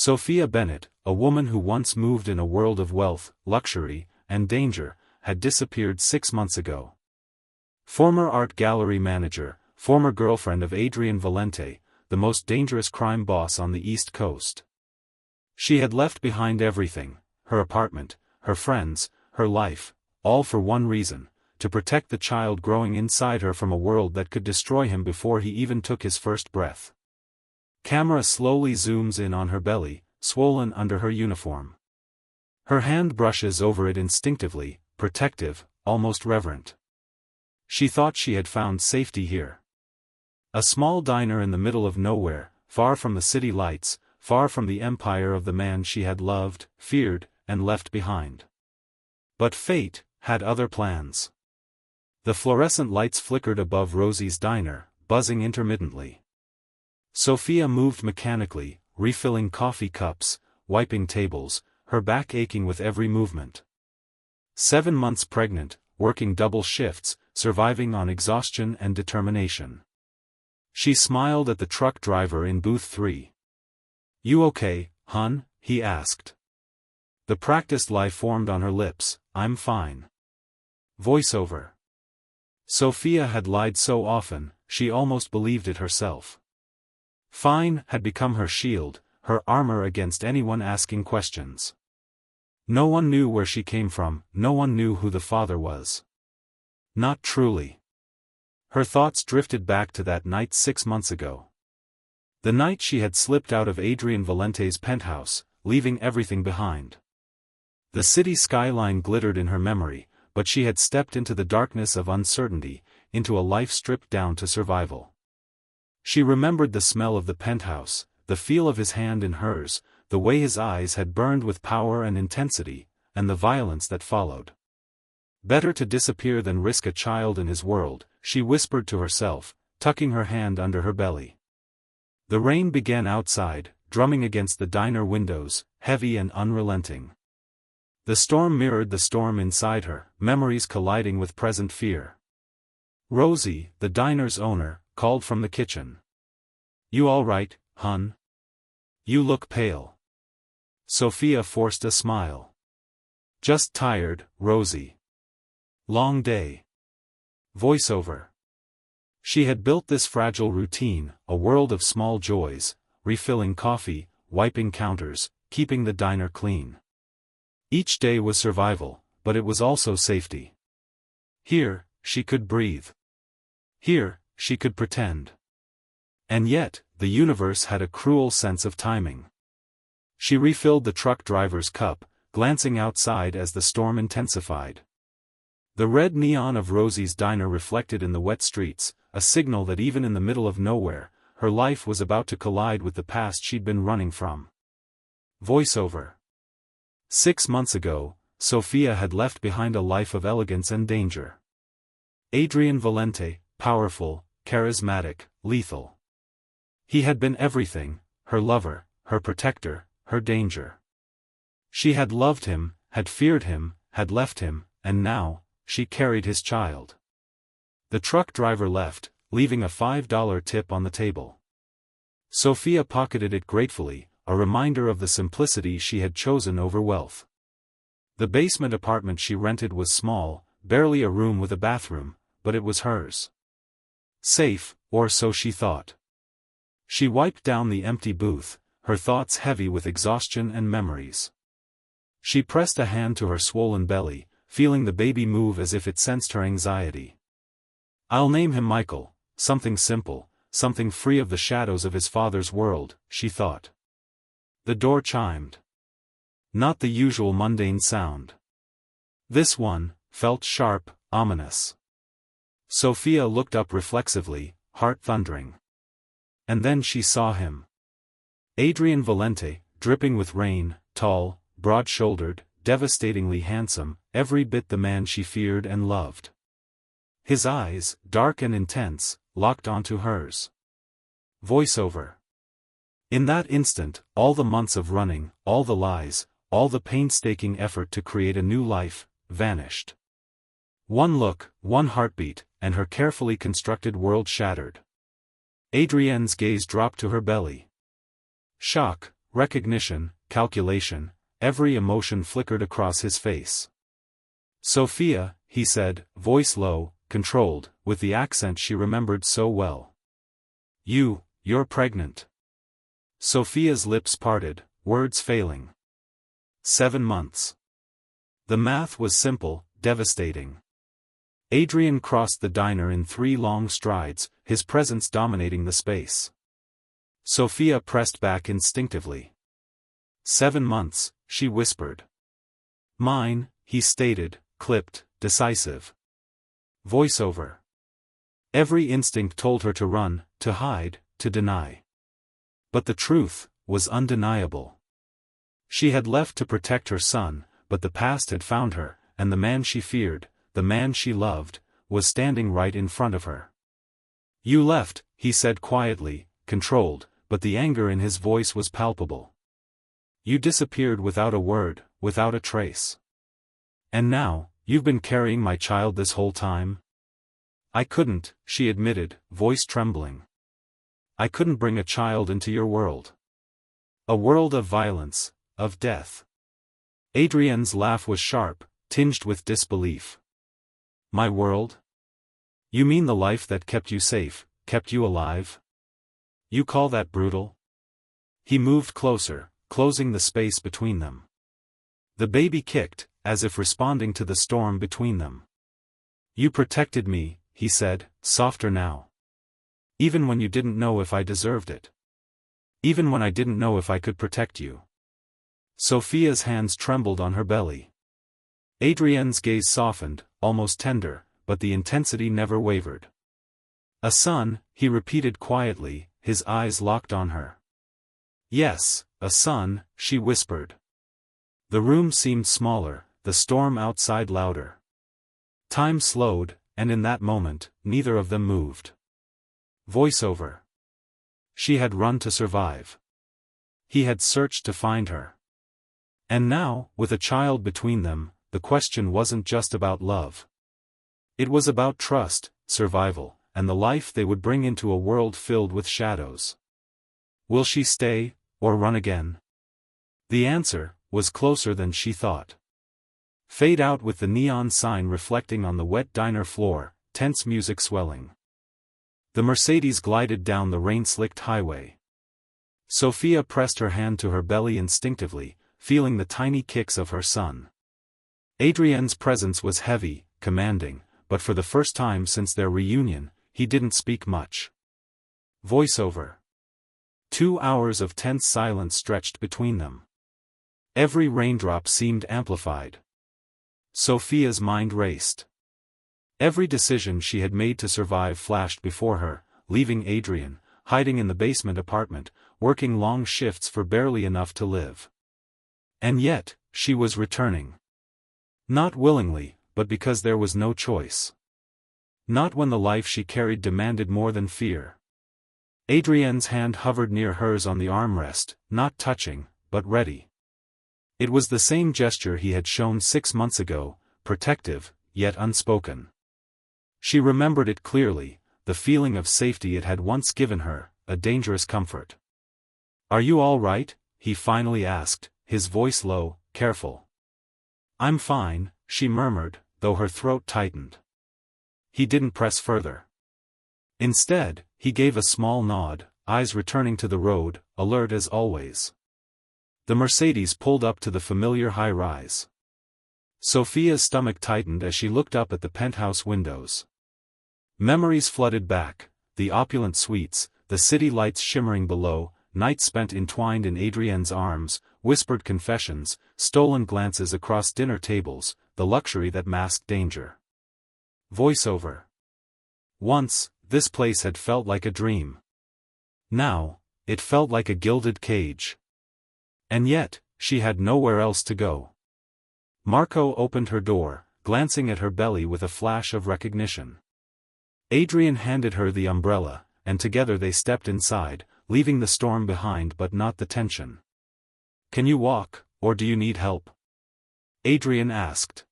Sophia Bennett, a woman who once moved in a world of wealth, luxury, and danger, had disappeared 6 months ago. Former art gallery manager, former girlfriend of Adrian Valente, the most dangerous crime boss on the East Coast. She had left behind everything, her apartment, her friends, her life, all for one reason: to protect the child growing inside her from a world that could destroy him before he even took his first breath. Camera slowly zooms in on her belly, swollen under her uniform. Her hand brushes over it instinctively, protective, almost reverent. She thought she had found safety here. A small diner in the middle of nowhere, far from the city lights, far from the empire of the man she had loved, feared, and left behind. But fate had other plans. The fluorescent lights flickered above Rosie's diner, buzzing intermittently. Sophia moved mechanically, refilling coffee cups, wiping tables, her back aching with every movement. 7 months pregnant, working double shifts, surviving on exhaustion and determination. She smiled at the truck driver in booth 3. "You okay, hun?" he asked. The practiced lie formed on her lips, "I'm fine." Voiceover. Sophia had lied so often, she almost believed it herself. Fine had become her shield, her armor against anyone asking questions. No one knew where she came from, no one knew who the father was. Not truly. Her thoughts drifted back to that night 6 months ago. The night she had slipped out of Adrian Valente's penthouse, leaving everything behind. The city skyline glittered in her memory, but she had stepped into the darkness of uncertainty, into a life stripped down to survival. She remembered the smell of the penthouse, the feel of his hand in hers, the way his eyes had burned with power and intensity, and the violence that followed. Better to disappear than risk a child in his world, she whispered to herself, tucking her hand under her belly. The rain began outside, drumming against the diner windows, heavy and unrelenting. The storm mirrored the storm inside her, memories colliding with present fear. Rosie, the diner's owner, called from the kitchen. "You all right, hun? You look pale." Sophia forced a smile. "Just tired, Rosie. Long day." Voiceover. She had built this fragile routine, a world of small joys, refilling coffee, wiping counters, keeping the diner clean. Each day was survival, but it was also safety. Here, she could breathe. Here, she could pretend. And yet, the universe had a cruel sense of timing. She refilled the truck driver's cup, glancing outside as the storm intensified. The red neon of Rosie's diner reflected in the wet streets, a signal that even in the middle of nowhere, her life was about to collide with the past she'd been running from. Voiceover. 6 months ago, Sophia had left behind a life of elegance and danger. Adrian Valente, powerful, charismatic, lethal. He had been everything: her lover, her protector, her danger. She had loved him, had feared him, had left him, and now, she carried his child. The truck driver left, leaving a $5 tip on the table. Sophia pocketed it gratefully, a reminder of the simplicity she had chosen over wealth. The basement apartment she rented was small, barely a room with a bathroom, but it was hers. Safe, or so she thought. She wiped down the empty booth, her thoughts heavy with exhaustion and memories. She pressed a hand to her swollen belly, feeling the baby move as if it sensed her anxiety. "I'll name him Michael, something simple, something free of the shadows of his father's world," she thought. The door chimed. Not the usual mundane sound. This one felt sharp, ominous. Sophia looked up reflexively, heart thundering. And then she saw him. Adrian Valente, dripping with rain, tall, broad-shouldered, devastatingly handsome, every bit the man she feared and loved. His eyes, dark and intense, locked onto hers. Voiceover. In that instant, all the months of running, all the lies, all the painstaking effort to create a new life, vanished. One look, one heartbeat, and her carefully constructed world shattered. Adrienne's gaze dropped to her belly. Shock, recognition, calculation, every emotion flickered across his face. "Sophia," he said, voice low, controlled, with the accent she remembered so well. You're pregnant." Sophia's lips parted, words failing. 7 months. The math was simple, devastating. Adrian crossed the diner in 3 long strides, his presence dominating the space. Sophia pressed back instinctively. 7 months, she whispered. "Mine," he stated, clipped, decisive. Voiceover. Every instinct told her to run, to hide, to deny. But the truth was undeniable. She had left to protect her son, but the past had found her, and the man she feared, the man she loved, was standing right in front of her. "You left," he said quietly, controlled, but the anger in his voice was palpable. "You disappeared without a word, without a trace. And now, you've been carrying my child this whole time?" "I couldn't," she admitted, voice trembling. "I couldn't bring a child into your world. A world of violence, of death." Adrienne's laugh was sharp, tinged with disbelief. "My world? You mean the life that kept you safe, kept you alive? You call that brutal?" He moved closer, closing the space between them. The baby kicked, as if responding to the storm between them. "You protected me," he said, softer now. "Even when you didn't know if I deserved it. Even when I didn't know if I could protect you." Sophia's hands trembled on her belly. Adrienne's gaze softened, almost tender, but the intensity never wavered. "A son," he repeated quietly, his eyes locked on her. "Yes, a son," she whispered. The room seemed smaller, the storm outside louder. Time slowed, and in that moment, neither of them moved. Voiceover. She had run to survive. He had searched to find her. And now, with a child between them, the question wasn't just about love. It was about trust, survival, and the life they would bring into a world filled with shadows. Will she stay, or run again? The answer was closer than she thought. Fade out with the neon sign reflecting on the wet diner floor, tense music swelling. The Mercedes glided down the rain-slicked highway. Sophia pressed her hand to her belly instinctively, feeling the tiny kicks of her son. Adrienne's presence was heavy, commanding, but for the first time since their reunion, he didn't speak much. Voiceover. 2 hours of tense silence stretched between them. Every raindrop seemed amplified. Sophia's mind raced. Every decision she had made to survive flashed before her, leaving Adrian, hiding in the basement apartment, working long shifts for barely enough to live. And yet, she was returning. Not willingly, but because there was no choice. Not when the life she carried demanded more than fear. Adrienne's hand hovered near hers on the armrest, not touching, but ready. It was the same gesture he had shown 6 months ago, protective, yet unspoken. She remembered it clearly, the feeling of safety it had once given her, a dangerous comfort. "Are you all right?" he finally asked, his voice low, careful. "I'm fine," she murmured, though her throat tightened. He didn't press further. Instead, he gave a small nod, eyes returning to the road, alert as always. The Mercedes pulled up to the familiar high-rise. Sophia's stomach tightened as she looked up at the penthouse windows. Memories flooded back, the opulent suites, the city lights shimmering below, nights spent entwined in Adrienne's arms, whispered confessions, stolen glances across dinner tables, the luxury that masked danger. Voiceover. Once, this place had felt like a dream. Now, it felt like a gilded cage. And yet, she had nowhere else to go. Marco opened her door, glancing at her belly with a flash of recognition. Adrian handed her the umbrella, and together they stepped inside, leaving the storm behind but not the tension. "Can you walk, or do you need help?" Adrian asked.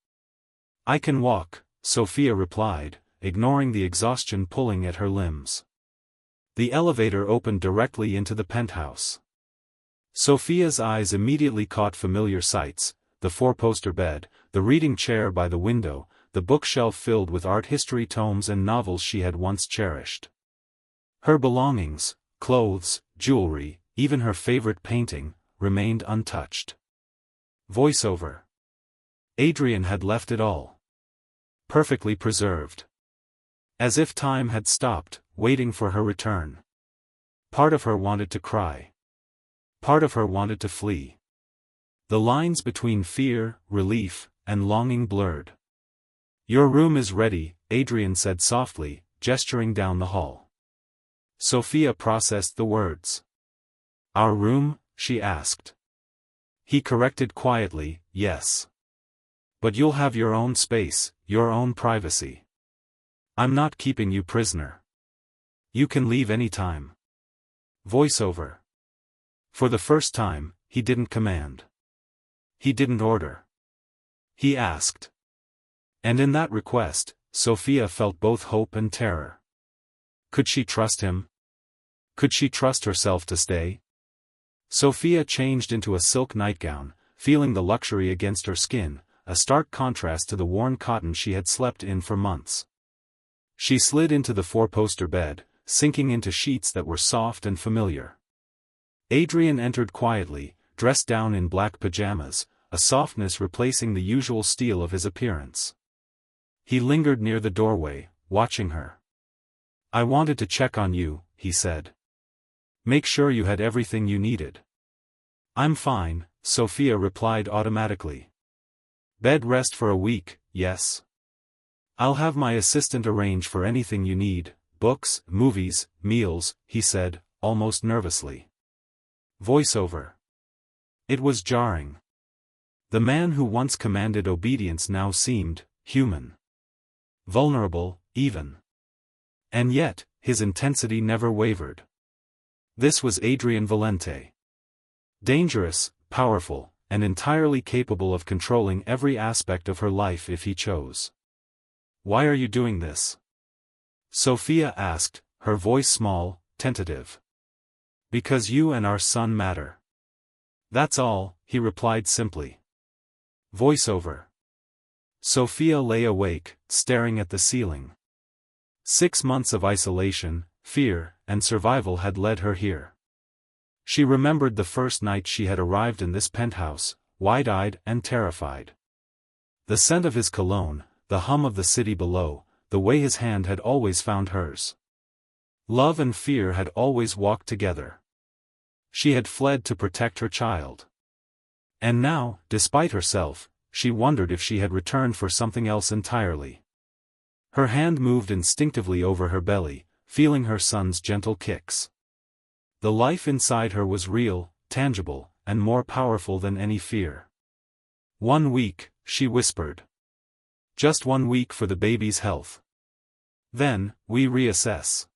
"I can walk," Sophia replied, ignoring the exhaustion pulling at her limbs. The elevator opened directly into the penthouse. Sophia's eyes immediately caught familiar sights: the four-poster bed, the reading chair by the window, the bookshelf filled with art history tomes and novels she had once cherished. Her belongings, clothes, jewelry, even her favorite painting, remained untouched. Voiceover. Adrian had left it all perfectly preserved. As if time had stopped, waiting for her return. Part of her wanted to cry. Part of her wanted to flee. The lines between fear, relief, and longing blurred. "Your room is ready," Adrian said softly, gesturing down the hall. Sophia processed the words. "Our room?" she asked. He corrected quietly, "Yes. But you'll have your own space, your own privacy. I'm not keeping you prisoner. You can leave any time." Voiceover. For the first time, he didn't command. He didn't order. He asked. And in that request, Sophia felt both hope and terror. Could she trust him? Could she trust herself to stay? Sophia changed into a silk nightgown, feeling the luxury against her skin, a stark contrast to the worn cotton she had slept in for months. She slid into the four-poster bed, sinking into sheets that were soft and familiar. Adrian entered quietly, dressed down in black pajamas, a softness replacing the usual steel of his appearance. He lingered near the doorway, watching her. "I wanted to check on you," he said. "Make sure you had everything you needed." "I'm fine," Sophia replied automatically. "Bed rest for a week, yes? I'll have my assistant arrange for anything you need, books, movies, meals," he said, almost nervously. Voiceover. It was jarring. The man who once commanded obedience now seemed human. Vulnerable, even. And yet, his intensity never wavered. This was Adrian Valente. Dangerous, powerful, and entirely capable of controlling every aspect of her life if he chose. "Why are you doing this?" Sophia asked, her voice small, tentative. "Because you and our son matter. That's all," he replied simply. Voiceover. Sophia lay awake, staring at the ceiling. 6 months of isolation, fear, and survival had led her here. She remembered the first night she had arrived in this penthouse, wide-eyed and terrified. The scent of his cologne, the hum of the city below, the way his hand had always found hers. Love and fear had always walked together. She had fled to protect her child. And now, despite herself, she wondered if she had returned for something else entirely. Her hand moved instinctively over her belly, feeling her son's gentle kicks. The life inside her was real, tangible, and more powerful than any fear. "1 week," she whispered. "Just 1 week for the baby's health. Then, we reassess."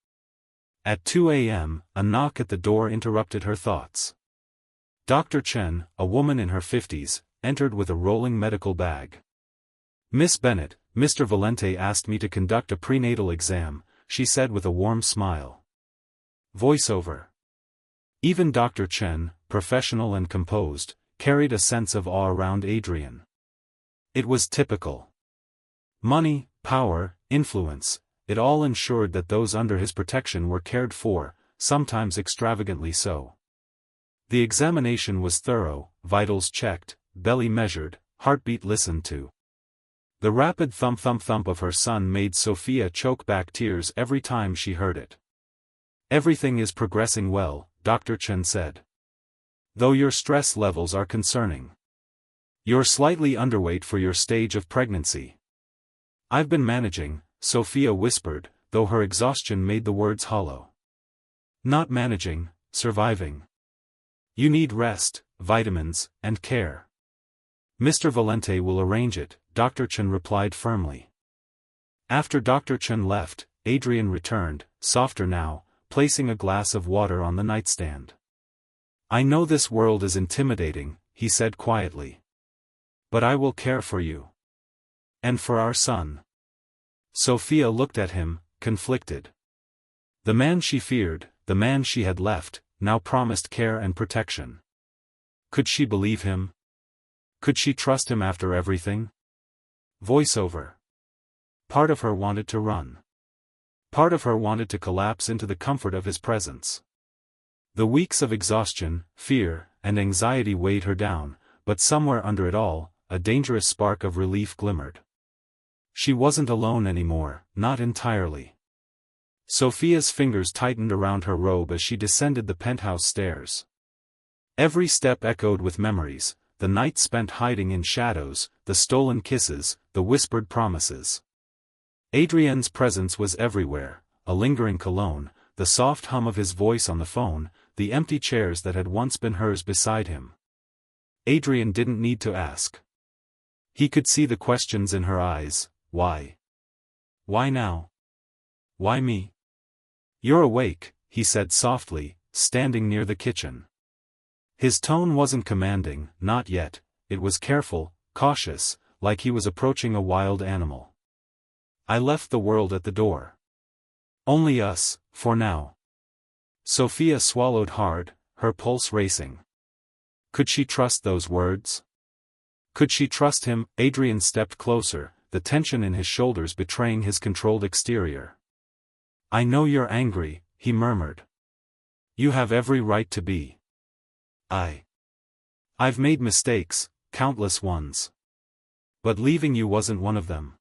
At 2 a.m., a knock at the door interrupted her thoughts. Dr. Chen, a woman in her 50s, entered with a rolling medical bag. "Miss Bennett, Mr. Valente asked me to conduct a prenatal exam," she said with a warm smile. Voiceover. Even Dr. Chen, professional and composed, carried a sense of awe around Adrian. It was typical. Money, power, influence, it all ensured that those under his protection were cared for, sometimes extravagantly so. The examination was thorough, vitals checked, belly measured, heartbeat listened to. The rapid thump-thump-thump of her son made Sophia choke back tears every time she heard it. "Everything is progressing well," Dr. Chen said. "Though your stress levels are concerning. You're slightly underweight for your stage of pregnancy." "I've been managing," Sophia whispered, though her exhaustion made the words hollow. "Not managing, surviving. You need rest, vitamins, and care." "Mr. Valente will arrange it," Dr. Chen replied firmly. After Dr. Chen left, Adrian returned, softer now, placing a glass of water on the nightstand. "I know this world is intimidating," he said quietly. "But I will care for you. And for our son." Sophia looked at him, conflicted. The man she feared, the man she had left, now promised care and protection. Could she believe him? Could she trust him after everything? Voiceover. Part of her wanted to run. Part of her wanted to collapse into the comfort of his presence. The weeks of exhaustion, fear, and anxiety weighed her down, but somewhere under it all, a dangerous spark of relief glimmered. She wasn't alone anymore, not entirely. Sophia's fingers tightened around her robe as she descended the penthouse stairs. Every step echoed with memories, the nights spent hiding in shadows, the stolen kisses, the whispered promises. Adrienne's presence was everywhere, a lingering cologne, the soft hum of his voice on the phone, the empty chairs that had once been hers beside him. Adrienne didn't need to ask. He could see the questions in her eyes. Why? Why now? Why me? You're awake, he said softly, standing near the kitchen. His tone wasn't commanding, not yet, it was careful, cautious, like he was approaching a wild animal. I left the world at the door. Only us, for now. Sophia swallowed hard, her pulse racing. Could she trust those words? Could she trust him? Adrienne stepped closer, the tension in his shoulders betraying his controlled exterior. I know you're angry, he murmured. You have every right to be. I've made mistakes, countless ones. But leaving you wasn't one of them.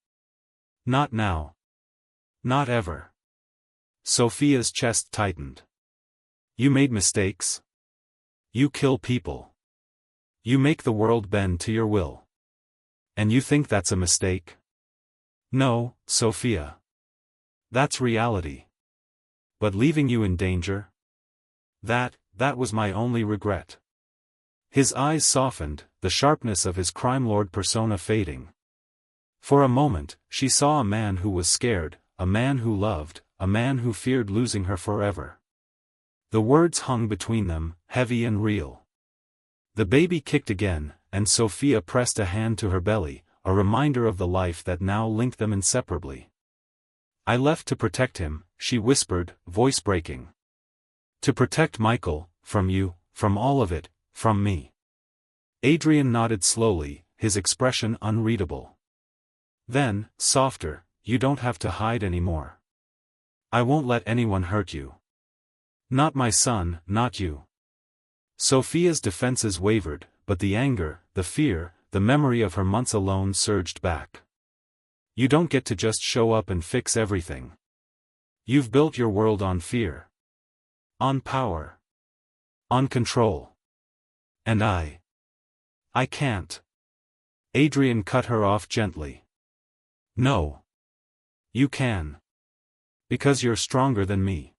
Not now. Not ever. Sophia's chest tightened. You made mistakes? You kill people. You make the world bend to your will. And you think that's a mistake? No, Sophia. That's reality. But leaving you in danger? That was my only regret. His eyes softened, the sharpness of his crime lord persona fading. For a moment, she saw a man who was scared, a man who loved, a man who feared losing her forever. The words hung between them, heavy and real. The baby kicked again, and Sophia pressed a hand to her belly, a reminder of the life that now linked them inseparably. I left to protect him, she whispered, voice breaking. To protect Michael, from you, from all of it, from me. Adrienne nodded slowly, his expression unreadable. Then, softer, you don't have to hide anymore. I won't let anyone hurt you. Not my son, not you. Sophia's defenses wavered, but the anger, the fear, the memory of her months alone surged back. You don't get to just show up and fix everything. You've built your world on fear. On power. On control. And I can't. Adrienne cut her off gently. No. You can. Because you're stronger than me.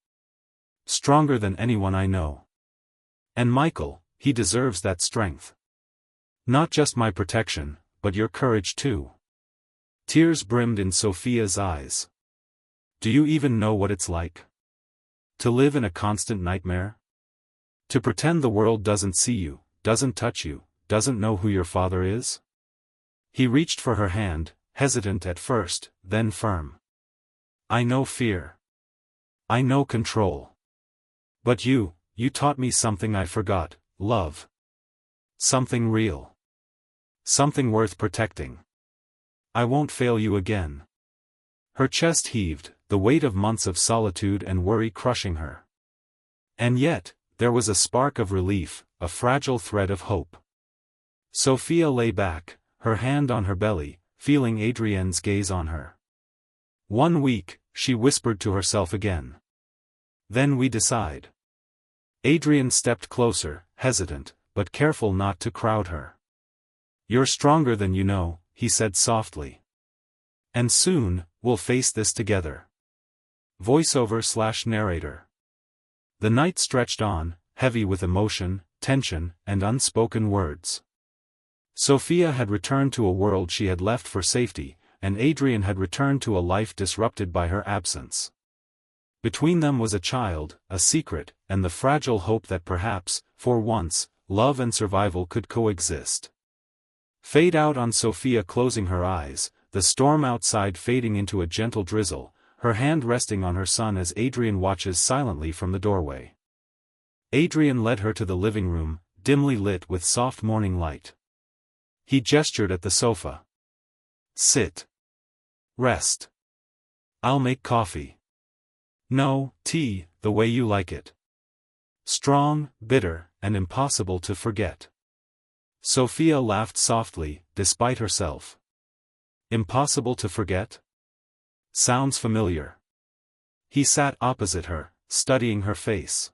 Stronger than anyone I know. And Michael, he deserves that strength. Not just my protection, but your courage too. Tears brimmed in Sophia's eyes. Do you even know what it's like? To live in a constant nightmare? To pretend the world doesn't see you, doesn't touch you, doesn't know who your father is? He reached for her hand, hesitant at first, then firm. I know fear. I know control. But you taught me something I forgot, love. Something real. Something worth protecting. I won't fail you again. Her chest heaved, the weight of months of solitude and worry crushing her. And yet, there was a spark of relief, a fragile thread of hope. Sophia lay back, her hand on her belly, feeling Adrienne's gaze on her. 1 week, she whispered to herself again. Then we decide. Adrienne stepped closer, hesitant, but careful not to crowd her. You're stronger than you know, he said softly. And soon, we'll face this together. Voiceover/narrator. The night stretched on, heavy with emotion, tension, and unspoken words. Sophia had returned to a world she had left for safety, and Adrienne had returned to a life disrupted by her absence. Between them was a child, a secret, and the fragile hope that perhaps, for once, love and survival could coexist. Fade out on Sophia closing her eyes, the storm outside fading into a gentle drizzle, her hand resting on her son as Adrienne watches silently from the doorway. Adrienne led her to the living room, dimly lit with soft morning light. He gestured at the sofa. Sit. Rest. I'll make coffee. No, tea, the way you like it. Strong, bitter, and impossible to forget. Sophia laughed softly, despite herself. Impossible to forget? Sounds familiar. He sat opposite her, studying her face.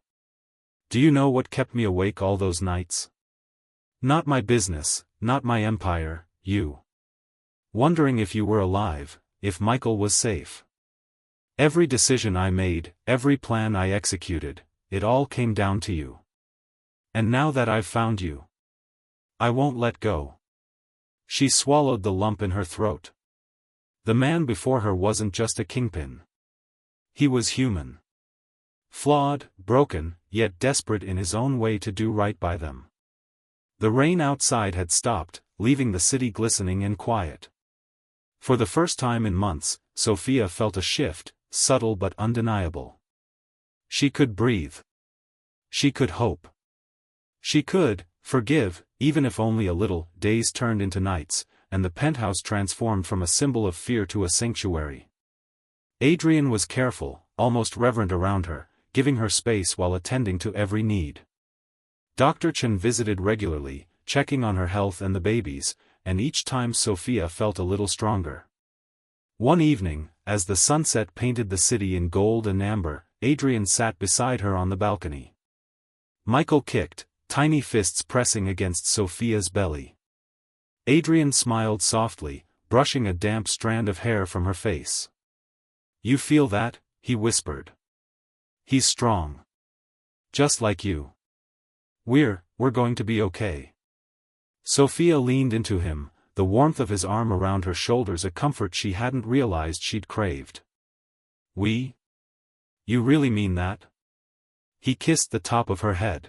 Do you know what kept me awake all those nights? Not my business, not my empire, you. Wondering if you were alive, if Michael was safe. Every decision I made, every plan I executed, it all came down to you. And now that I've found you, I won't let go. She swallowed the lump in her throat. The man before her wasn't just a kingpin. He was human. Flawed, broken, yet desperate in his own way to do right by them. The rain outside had stopped, leaving the city glistening and quiet. For the first time in months, Sophia felt a shift, subtle but undeniable. She could breathe. She could hope. She could forgive, even if only a little. Days turned into nights, and the penthouse transformed from a symbol of fear to a sanctuary. Adrian was careful, almost reverent around her, giving her space while attending to every need. Dr. Chen visited regularly, checking on her health and the babies, and each time Sophia felt a little stronger. One evening, as the sunset painted the city in gold and amber, Adrian sat beside her on the balcony. Michael kicked, tiny fists pressing against Sophia's belly. Adrian smiled softly, brushing a damp strand of hair from her face. You feel that? He whispered. He's strong. Just like you. We're going to be okay. Sophia leaned into him, the warmth of his arm around her shoulders a comfort she hadn't realized she'd craved. We? You really mean that? He kissed the top of her head.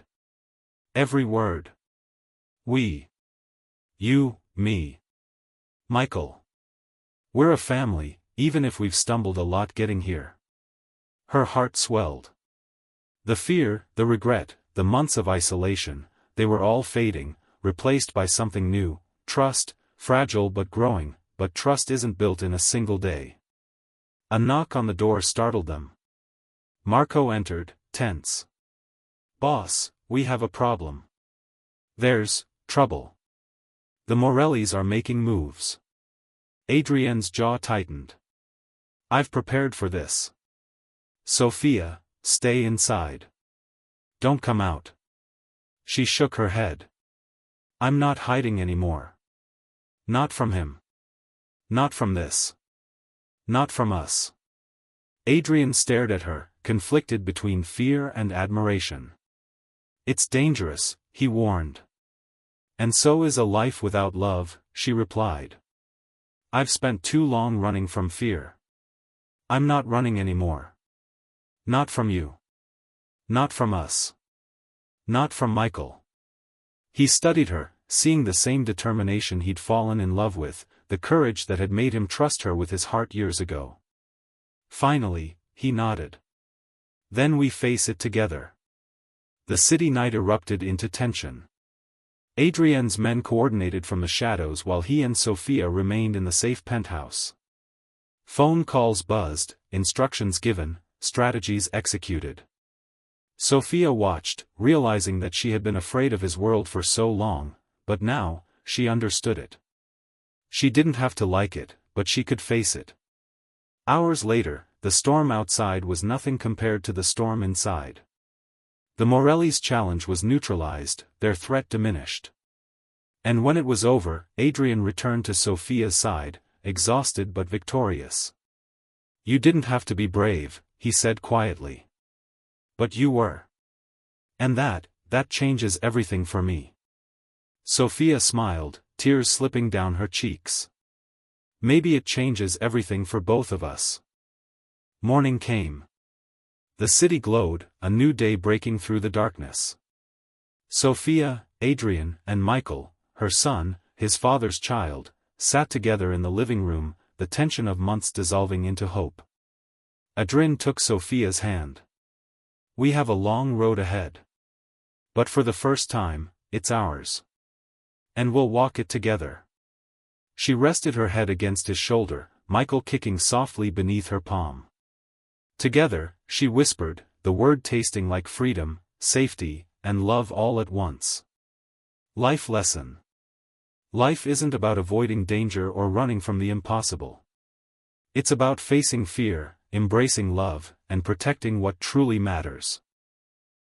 Every word. We. You, me. Michael. We're a family, even if we've stumbled a lot getting here. Her heart swelled. The fear, the regret, the months of isolation, they were all fading, replaced by something new, trust, fragile but growing, but trust isn't built in a single day. A knock on the door startled them. Marco entered, tense. Boss, we have a problem. There's trouble. The Morellis are making moves. Adrienne's jaw tightened. I've prepared for this. Sophia, stay inside. Don't come out. She shook her head. I'm not hiding anymore. Not from him. Not from this. Not from us. Adrian stared at her, conflicted between fear and admiration. It's dangerous, he warned. And so is a life without love, she replied. I've spent too long running from fear. I'm not running anymore. Not from you. Not from us. Not from Michael. He studied her, seeing the same determination he'd fallen in love with, the courage that had made him trust her with his heart years ago. Finally, he nodded. Then we face it together. The city night erupted into tension. Adrienne's men coordinated from the shadows while he and Sophia remained in the safe penthouse. Phone calls buzzed, instructions given, strategies executed. Sophia watched, realizing that she had been afraid of his world for so long, but now, she understood it. She didn't have to like it, but she could face it. Hours later, the storm outside was nothing compared to the storm inside. The Morellis' challenge was neutralized, their threat diminished. And when it was over, Adrian returned to Sophia's side, exhausted but victorious. You didn't have to be brave, he said quietly. But you were. And that changes everything for me. Sophia smiled, tears slipping down her cheeks. Maybe it changes everything for both of us. Morning came. The city glowed, a new day breaking through the darkness. Sophia, Adrian, and Michael, her son, his father's child, sat together in the living room, the tension of months dissolving into hope. Adrian took Sophia's hand. We have a long road ahead. But for the first time, it's ours. And we'll walk it together. She rested her head against his shoulder, Michael kicking softly beneath her palm. Together, she whispered, the word tasting like freedom, safety, and love all at once. Life lesson. Life isn't about avoiding danger or running from the impossible. It's about facing fear, embracing love, and protecting what truly matters.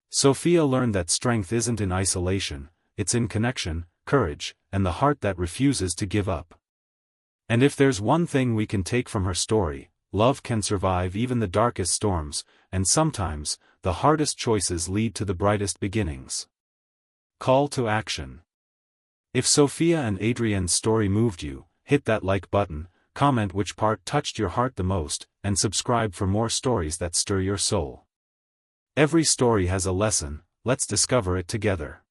Sophia learned that strength isn't in isolation, it's in connection, courage, and the heart that refuses to give up. And if there's one thing we can take from her story, love can survive even the darkest storms, and sometimes, the hardest choices lead to the brightest beginnings. Call to action. If Sophia and Adrienne's story moved you, hit that like button, comment which part touched your heart the most, and subscribe for more stories that stir your soul. Every story has a lesson, let's discover it together.